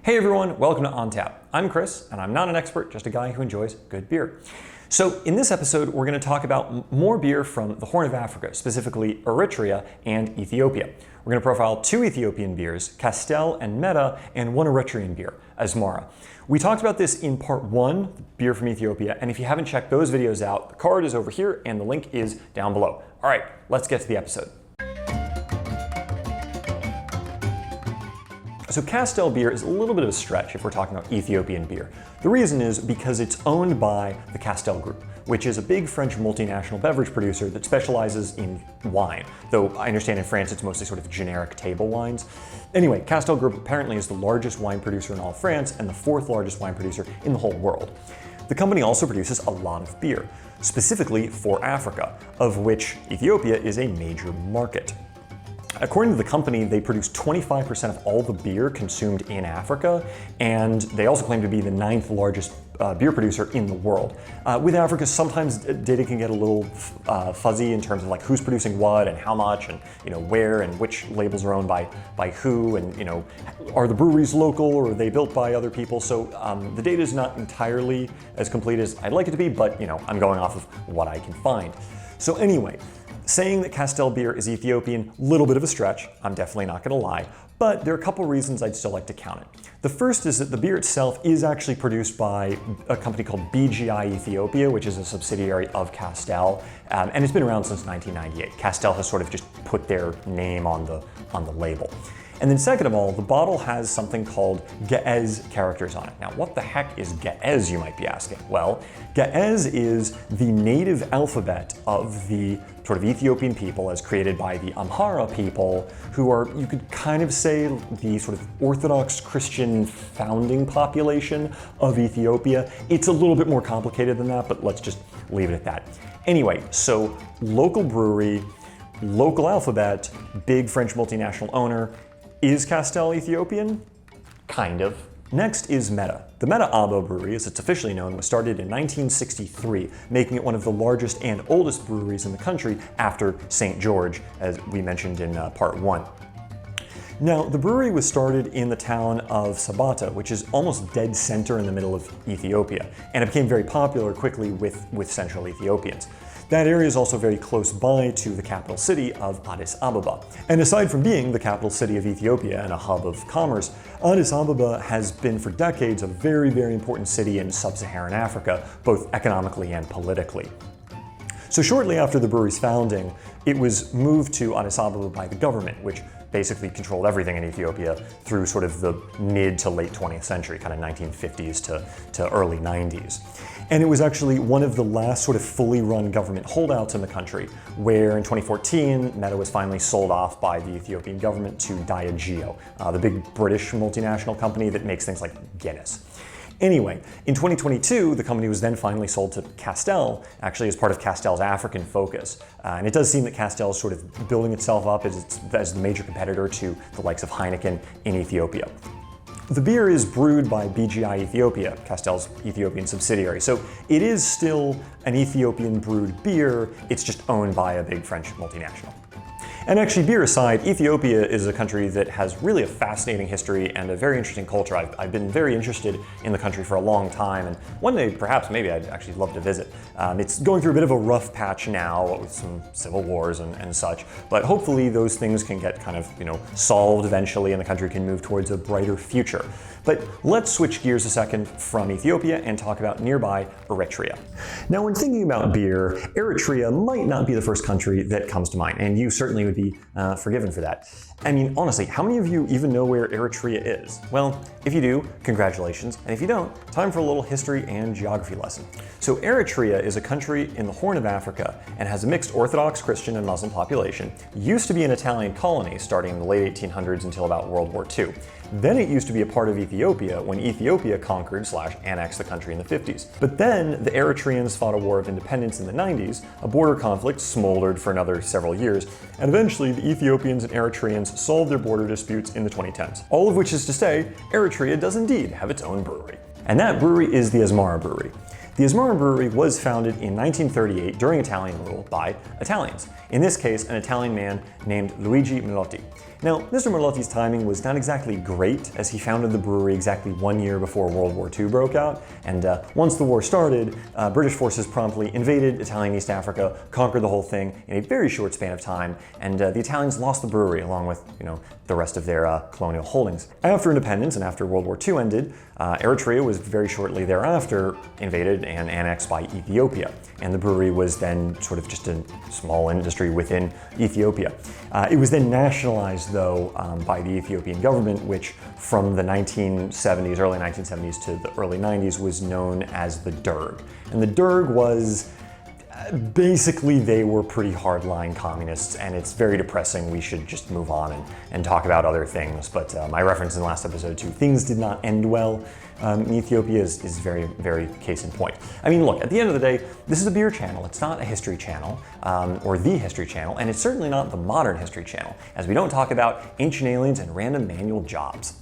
Hey everyone, welcome to On Tap. I'm Chris, and I'm not an expert, just a guy who enjoys good beer. So in this episode, we're going to talk about more beer from the Horn of Africa, specifically Eritrea and Ethiopia. We're going to profile two Ethiopian beers, Castel and Meta, and one Eritrean beer, Asmara. We talked about this in part one, beer from Ethiopia, and if you haven't checked those videos out, the card is over here and the link is down below. All right, let's get to the episode. So Castel beer is a little bit of a stretch if we're talking about Ethiopian beer. The reason is because it's owned by the Castel Group, which is a big French multinational beverage producer that specializes in wine, though I understand in France it's mostly sort of generic table wines. Anyway, Castel Group apparently is the largest wine producer in all of France and the fourth largest wine producer in the whole world. The company also produces a lot of beer, specifically for Africa, of which Ethiopia is a major market. According to the company, they produce 25% of all the beer consumed in Africa, and they also claim to be the 9th largest beer producer in the world. With Africa, sometimes data can get a little fuzzy in terms of like who's producing what and how much, and where and which labels are owned by who, and are the breweries local or are they built by other people? So the data is not entirely as complete as I'd like it to be, but I'm going off of what I can find. So anyway. Saying that Castel beer is Ethiopian, little bit of a stretch, I'm definitely not gonna lie, but there are a couple reasons I'd still like to count it. The first is that the beer itself is actually produced by a company called BGI Ethiopia, which is a subsidiary of Castel, and it's been around since 1998. Castel has sort of just put their name on the label. And then second of all, the bottle has something called Ge'ez characters on it. Now, what the heck is Ge'ez, you might be asking? Well, Ge'ez is the native alphabet of the sort of Ethiopian people as created by the Amhara people, who are, you could kind of say, the sort of Orthodox Christian founding population of Ethiopia. It's a little bit more complicated than that, but let's just leave it at that. Anyway, so local brewery, local alphabet, big French multinational owner. Is Castel Ethiopian? Kind of. Next is Meta. The Meta Abo brewery, as it's officially known, was started in 1963, making it one of the largest and oldest breweries in the country after St. George, as we mentioned in part one. Now, the brewery was started in the town of Sabata, which is almost dead center in the middle of Ethiopia, and it became very popular quickly with Central Ethiopians. That area is also very close by to the capital city of Addis Ababa. And aside from being the capital city of Ethiopia and a hub of commerce, Addis Ababa has been for decades a very, very important city in sub-Saharan Africa, both economically and politically. So shortly after the brewery's founding, it was moved to Addis Ababa by the government, which basically controlled everything in Ethiopia through sort of the mid to late 20th century, kind of 1950s to early 90s. And it was actually one of the last sort of fully run government holdouts in the country, where in 2014, Meta was finally sold off by the Ethiopian government to Diageo, the big British multinational company that makes things like Guinness. Anyway, in 2022, the company was then finally sold to Castel, actually as part of Castel's African focus. And it does seem that Castel is sort of building itself up as the major competitor to the likes of Heineken in Ethiopia. The beer is brewed by BGI Ethiopia, Castel's Ethiopian subsidiary, so it is still an Ethiopian brewed beer, it's just owned by a big French multinational. And actually, beer aside, Ethiopia is a country that has really a fascinating history and a very interesting culture. I've been very interested in the country for a long time, and one day, perhaps, maybe I'd actually love to visit. It's going through a bit of a rough patch now with some civil wars and such, but hopefully those things can get kind of, solved eventually and the country can move towards a brighter future. But let's switch gears a second from Ethiopia and talk about nearby Eritrea. Now, when thinking about beer, Eritrea might not be the first country that comes to mind, and you certainly would be forgiven for that. I mean, honestly, how many of you even know where Eritrea is? Well, if you do, congratulations, and if you don't, time for a little history and geography lesson. So Eritrea is a country in the Horn of Africa and has a mixed Orthodox Christian and Muslim population. Used to be an Italian colony starting in the late 1800s until about World War II. Then it used to be a part of Ethiopia when Ethiopia conquered/annexed the country in the 50s. But then the Eritreans fought a war of independence in the 90s, a border conflict smoldered for another several years, and eventually the Ethiopians and Eritreans solved their border disputes in the 2010s. All of which is to say, Eritrea does indeed have its own brewery. And that brewery is the Asmara Brewery. The Asmara Brewery was founded in 1938 during Italian rule by Italians. In this case, an Italian man named Luigi Melotti. Now, Mr. Morletti's timing was not exactly great, as he founded the brewery exactly 1 year before World War II broke out, and once the war started, British forces promptly invaded Italian East Africa, conquered the whole thing in a very short span of time, and the Italians lost the brewery along with, the rest of their colonial holdings. After independence and after World War II ended, Eritrea was very shortly thereafter invaded and annexed by Ethiopia, and the brewery was then sort of just a small industry within Ethiopia. It was then nationalized, though, by the Ethiopian government, which from the 1970s, early 1970s to the early 90s was known as the Derg. And the Derg was basically, they were pretty hardline communists, and it's very depressing. We should just move on and talk about other things. But I referenced in the last episode too, things did not end well. In Ethiopia is very, very case in point. I mean, look, at the end of the day, this is a beer channel. It's not a history channel, or the history channel, and it's certainly not the modern history channel, as we don't talk about ancient aliens and random manual jobs.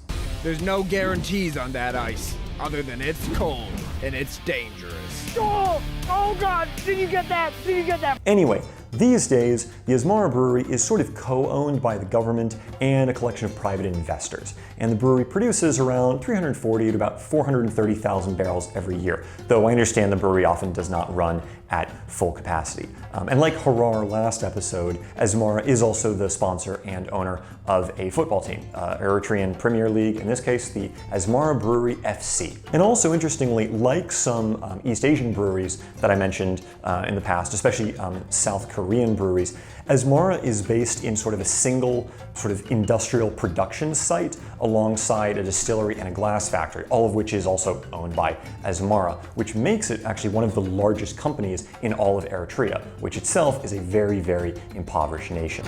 There's no guarantees on that ice, other than it's cold and it's dangerous. Oh God, did you get that? Did you get that? Anyway, these days, the Asmara Brewery is sort of co-owned by the government and a collection of private investors. And the brewery produces around 340 to about 430,000 barrels every year, though I understand the brewery often does not run at full capacity. And like Harar last episode, Asmara is also the sponsor and owner of a football team, Eritrean Premier League, in this case, the Asmara Brewery FC. And also interestingly, like some East Asian breweries that I mentioned in the past, especially South Korean breweries, Asmara is based in sort of a single sort of industrial production site alongside a distillery and a glass factory, all of which is also owned by Asmara, which makes it actually one of the largest companies in all of Eritrea, which itself is a very, very impoverished nation.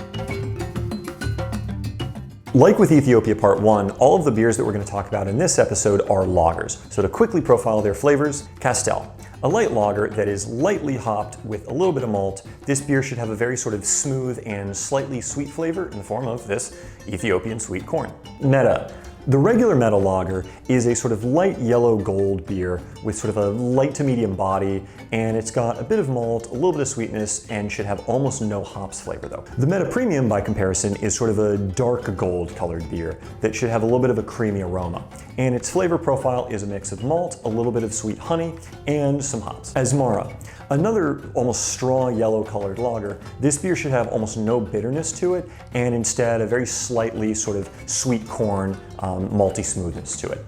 Like with Ethiopia Part 1, all of the beers that we're going to talk about in this episode are lagers. So to quickly profile their flavors, Castel. A light lager that is lightly hopped with a little bit of malt. This beer should have a very sort of smooth and slightly sweet flavor in the form of this Ethiopian sweet corn. Meta. The regular Meta lager is a sort of light yellow gold beer with sort of a light to medium body, and it's got a bit of malt, a little bit of sweetness, and should have almost no hops flavor though. The Meta Premium, by comparison, is sort of a dark gold colored beer that should have a little bit of a creamy aroma. And its flavor profile is a mix of malt, a little bit of sweet honey, and some hops. Asmara. Another almost straw yellow colored lager, this beer should have almost no bitterness to it, and instead a very slightly sort of sweet corn, malty smoothness to it.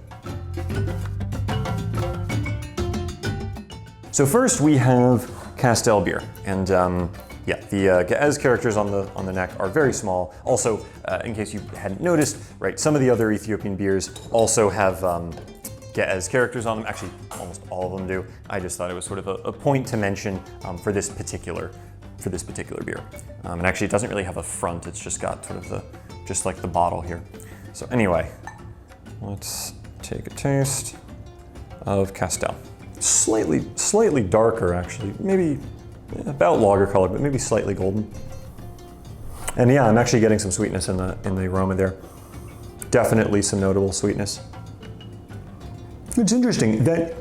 So first we have Castel beer, and yeah, the Ge'ez characters on the neck are very small. Also, in case you hadn't noticed, right, some of the other Ethiopian beers also have Ge'ez characters on them. Actually, almost all of them do. I just thought it was sort of a point to mention for this particular beer. And actually, it doesn't really have a front. It's just got sort of just like the bottle here. So anyway, let's take a taste of Castel. Slightly darker, actually. Maybe about lager color, but maybe slightly golden. And yeah, I'm actually getting some sweetness in the aroma there. Definitely some notable sweetness. It's interesting that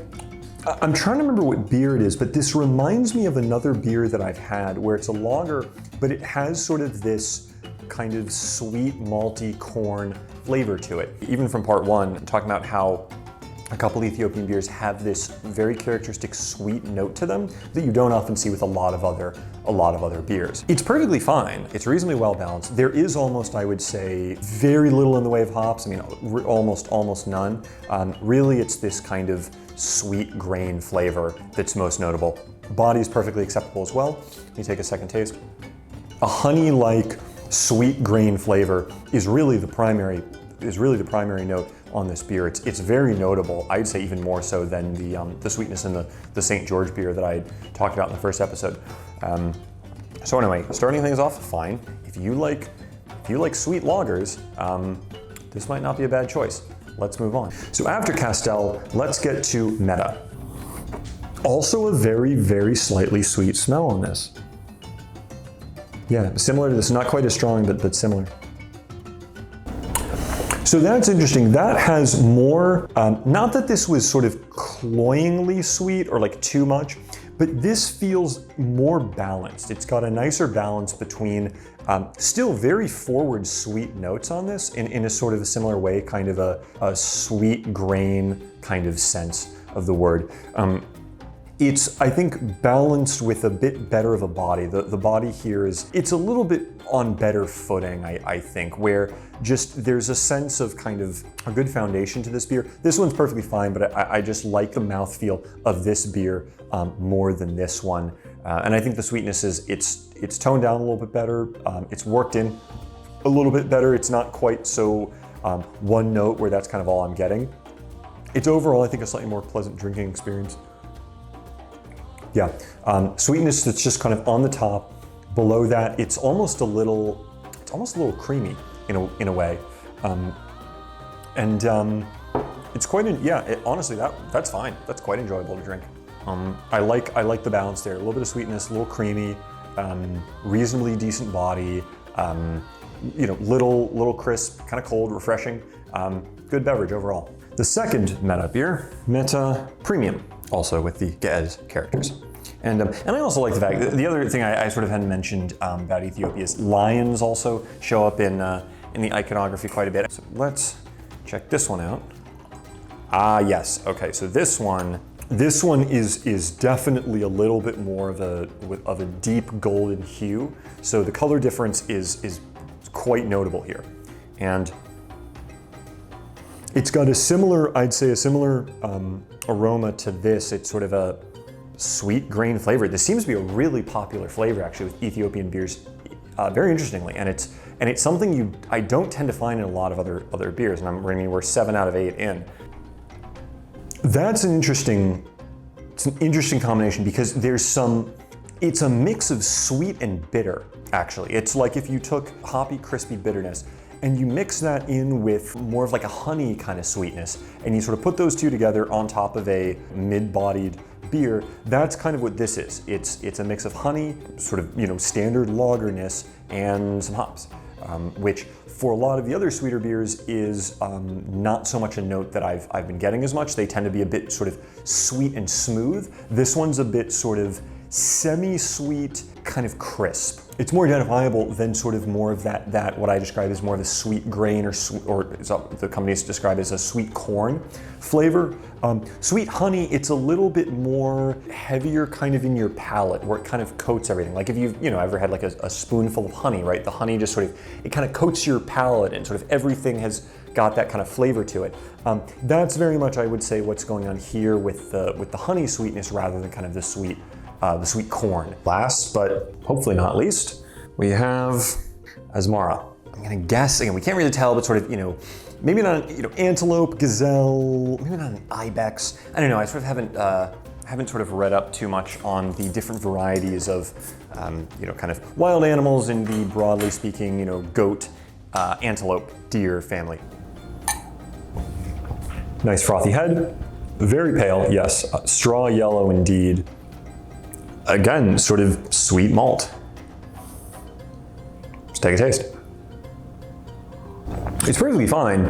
I'm trying to remember what beer it is, but this reminds me of another beer that I've had where it's a lager, but it has sort of this kind of sweet malty corn flavor to it. Even from part 1, talking about how a couple Ethiopian beers have this very characteristic sweet note to them that you don't often see with a lot of other beers. It's perfectly fine. It's reasonably well balanced. There is almost, I would say, very little in the way of hops. I mean, almost none. Really, it's this kind of sweet grain flavor that's most notable. Body is perfectly acceptable as well. Let me take a second taste. A honey-like sweet grain flavor is really the primary note on this beer. It's very notable. I'd say even more so than the sweetness in the St. George beer that I talked about in the first episode. So anyway, starting things off fine. If you like sweet lagers, this might not be a bad choice. Let's move on. So after Castel, let's get to Meta. Also a very, very slightly sweet smell on this. Yeah, similar to this, not quite as strong, but similar. So that's interesting. That has more, not that this was sort of cloyingly sweet or like too much, but this feels more balanced. It's got a nicer balance between Still very forward sweet notes on this in a sort of a similar way, kind of a sweet grain kind of sense of the word. It's, I think, balanced with a bit better of a body. The body here it's a little bit on better footing, I think, where just there's a sense of kind of a good foundation to this beer. This one's perfectly fine, but I just like the mouthfeel of this beer more than this one. And I think the sweetness it's toned down a little bit better. It's worked in a little bit better. It's not quite so one note where that's kind of all I'm getting. It's overall, I think, a slightly more pleasant drinking experience. Yeah, sweetness that's just kind of on the top. Below that, it's almost a little creamy in a way, it's quite honestly that's fine. That's quite enjoyable to drink. I like the balance there. A little bit of sweetness, a little creamy, reasonably decent body. Little crisp, kind of cold, refreshing. Good beverage overall. The second Meta beer, Meta Premium, also with the Ge'ez characters. And I also like the fact that the other thing I sort of hadn't mentioned about Ethiopia is lions also show up in the iconography quite a bit. So let's check this one out. Ah, yes. Okay, so this one is definitely a little bit more of a deep golden hue. So the color difference is quite notable here, and it's got a similar aroma to this. It's sort of a sweet grain flavor. This seems to be a really popular flavor actually with Ethiopian beers, very interestingly, and it's something I don't tend to find in a lot of other beers. And we're 7 out of 8 in. It's an interesting combination because it's a mix of sweet and bitter, actually. It's like if you took hoppy, crispy bitterness and you mix that in with more of like a honey kind of sweetness, and you sort of put those two together on top of a mid-bodied beer. That's kind of what this is. It's a mix of honey, sort of, standard lagerness, and some hops, which for a lot of the other sweeter beers is not so much a note that I've been getting as much. They tend to be a bit sort of sweet and smooth. This one's a bit sort of semi-sweet, kind of crisp. It's more identifiable than sort of more of that what I describe as more of a sweet grain or the companies describe as a sweet corn flavor. Sweet honey, it's a little bit more heavier kind of in your palate where it kind of coats everything. Like if you've ever had like a spoonful of honey, right? The honey just it kind of coats your palate and sort of everything has got that kind of flavor to it. That's very much, I would say, what's going on here with the honey sweetness rather than kind of the sweet corn. Last, but hopefully not least, we have Asmara. I'm gonna guess, again, we can't really tell, but sort of, maybe not antelope, gazelle, maybe not an ibex. I don't know, I sort of haven't sort of read up too much on the different varieties of, kind of wild animals in the, broadly speaking, goat, antelope, deer family. Nice frothy head, very pale, yes, straw yellow indeed. Again, sort of sweet malt. Let's take a taste. It's perfectly fine.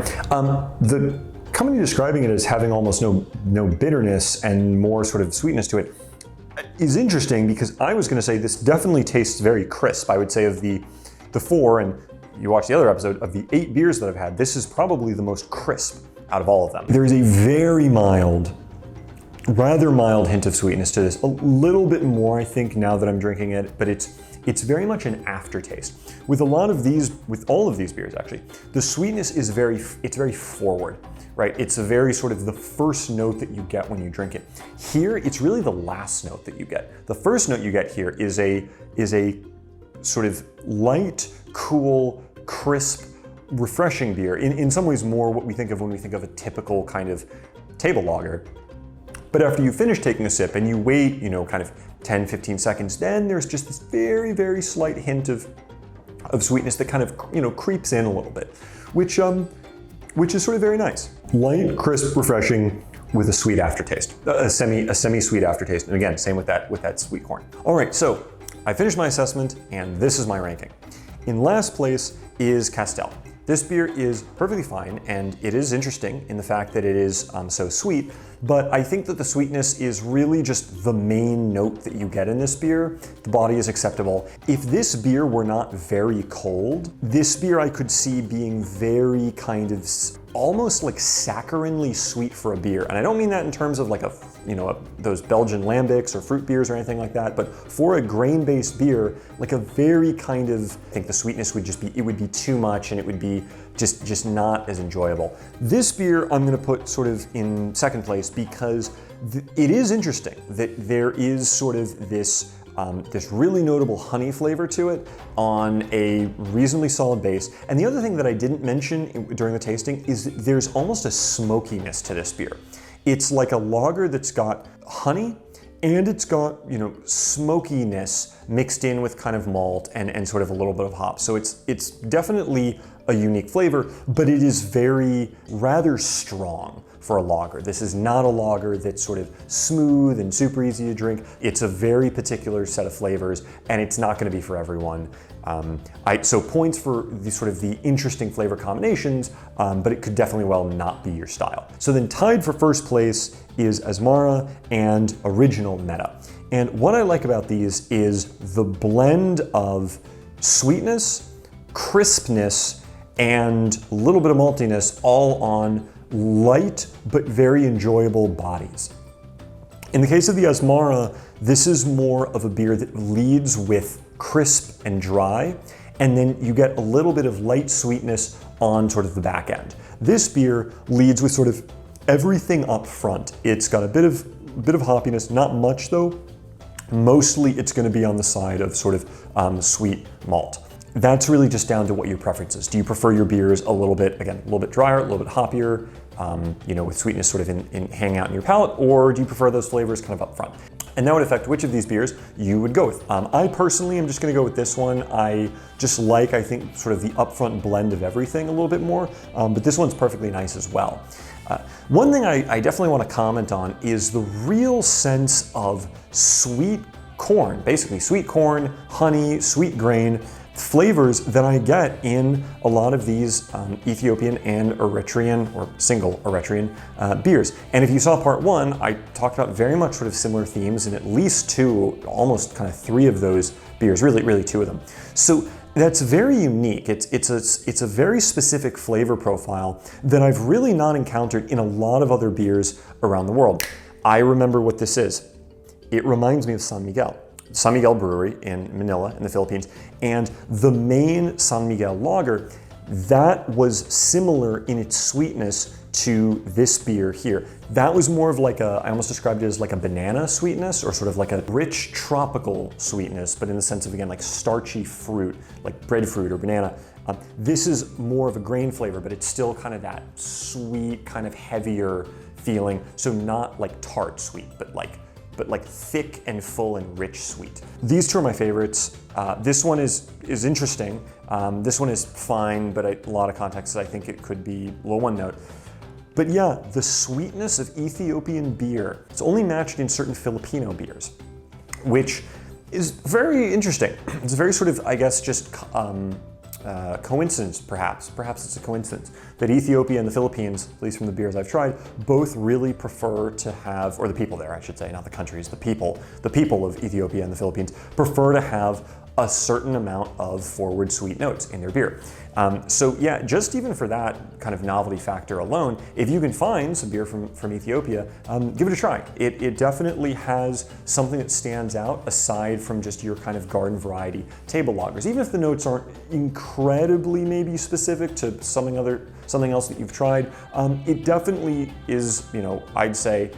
The company describing it as having almost no bitterness and more sort of sweetness to it is interesting because I was going to say this definitely tastes very crisp. I would say of the 4, and you watch the other episode, of the 8 beers that I've had, this is probably the most crisp out of all of them. There is a very rather mild hint of sweetness to this. A little bit more, I think, now that I'm drinking it, but it's very much an aftertaste. With all of these beers, actually, the sweetness is very forward, right? It's a very sort of the first note that you get when you drink it. Here, it's really the last note that you get. The first note you get here is a sort of light, cool, crisp, refreshing beer. In some ways, more what we think of when we think of a typical kind of table lager. But after you finish taking a sip and you wait, kind of 10, 15 seconds, then there's just this very, very slight hint of sweetness that kind of, creeps in a little bit, which is sort of very nice. Light, crisp, refreshing with a sweet aftertaste, a semi-sweet aftertaste. And again, same with that sweet corn. All right, so I finished my assessment and this is my ranking. In last place is Castel. This beer is perfectly fine, and it is interesting in the fact that it is so sweet, but I think that the sweetness is really just the main note that you get in this beer. The body is acceptable. If this beer were not very cold, this beer I could see being very kind of almost like saccharinely sweet for a beer. And I don't mean that in terms of like those Belgian lambics or fruit beers or anything like that, but for a grain-based beer, like a very kind of, I think the sweetness would just be, it would be too much and it would be just not as enjoyable. This beer I'm gonna put sort of in second place because it is interesting that there is sort of this really notable honey flavor to it on a reasonably solid base. And the other thing that I didn't mention during the tasting is that there's almost a smokiness to this beer. It's like a lager that's got honey and it's got, smokiness mixed in with kind of malt and sort of a little bit of hop. So it's definitely a unique flavor, but it is rather strong for a lager. This is not a lager that's sort of smooth and super easy to drink. It's a very particular set of flavors, and it's not going to be for everyone. So points for the interesting flavor combinations, but it could definitely well not be your style. So then tied for first place is Asmara and Original Meta. And what I like about these is the blend of sweetness, crispness, and a little bit of maltiness all on light but very enjoyable bodies. In the case of the Asmara, this is more of a beer that leads with crisp and dry, and then you get a little bit of light sweetness on sort of the back end. This beer leads with sort of everything up front. It's got a bit of hoppiness, not much though. Mostly it's going to be on the side of sort of sweet malt. That's really just down to what your preference is. Do you prefer your beers a little bit drier, a little bit hoppier, with sweetness sort of hanging out in your palate, or do you prefer those flavors kind of up front? And that would affect which of these beers you would go with. I personally am just gonna go with this one. I just like, I think, sort of the upfront blend of everything a little bit more, but this one's perfectly nice as well. One thing I definitely want to comment on is the real sense of sweet corn, basically sweet corn, honey, sweet grain, flavors that I get in a lot of these Ethiopian and Eritrean, or single Eritrean beers. And if you saw part one, I talked about very much sort of similar themes in at least two, almost kind of three of those beers, really two of them. So that's very unique. It's a very specific flavor profile that I've really not encountered in a lot of other beers around the world. I remember what this is. It reminds me of San Miguel Brewery in Manila in the Philippines, and the main San Miguel lager, that was similar in its sweetness to this beer here. That was more of like I almost described it as like a banana sweetness, or sort of like a rich tropical sweetness, but in the sense of, again, like starchy fruit, like breadfruit or banana. This is more of a grain flavor, but it's still kind of that sweet, kind of heavier feeling. So not like tart sweet, but like thick and full and rich sweet. These two are my favorites. This one is interesting. This one is fine, but a lot of contexts I think it could be a little one note. But yeah, the sweetness of Ethiopian beer, it's only matched in certain Filipino beers, which is very interesting. It's very sort of, I guess, just coincidence, perhaps. Perhaps it's a coincidence that Ethiopia and the Philippines, at least from the beers I've tried, both really prefer to have, or the people there, I should say, not the countries, the people of Ethiopia and the Philippines prefer to have a certain amount of forward sweet notes in their beer. So yeah, just even for that kind of novelty factor alone, if you can find some beer from Ethiopia, give it a try. It definitely has something that stands out aside from just your kind of garden variety table lagers. Even if the notes aren't incredibly maybe specific to something else that you've tried, it definitely is, I'd say,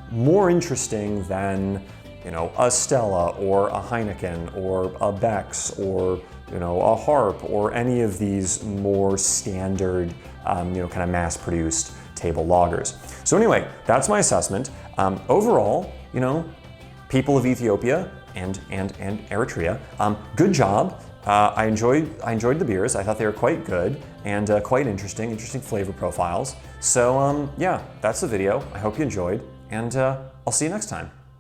more interesting than a Stella or a Heineken or a Beck's or a Harp or any of these more standard, kind of mass-produced table lagers. So anyway, that's my assessment. Overall, people of Ethiopia and Eritrea, good job. I enjoyed the beers. I thought they were quite good and quite interesting flavor profiles. So yeah, that's the video. I hope you enjoyed, and I'll see you next time.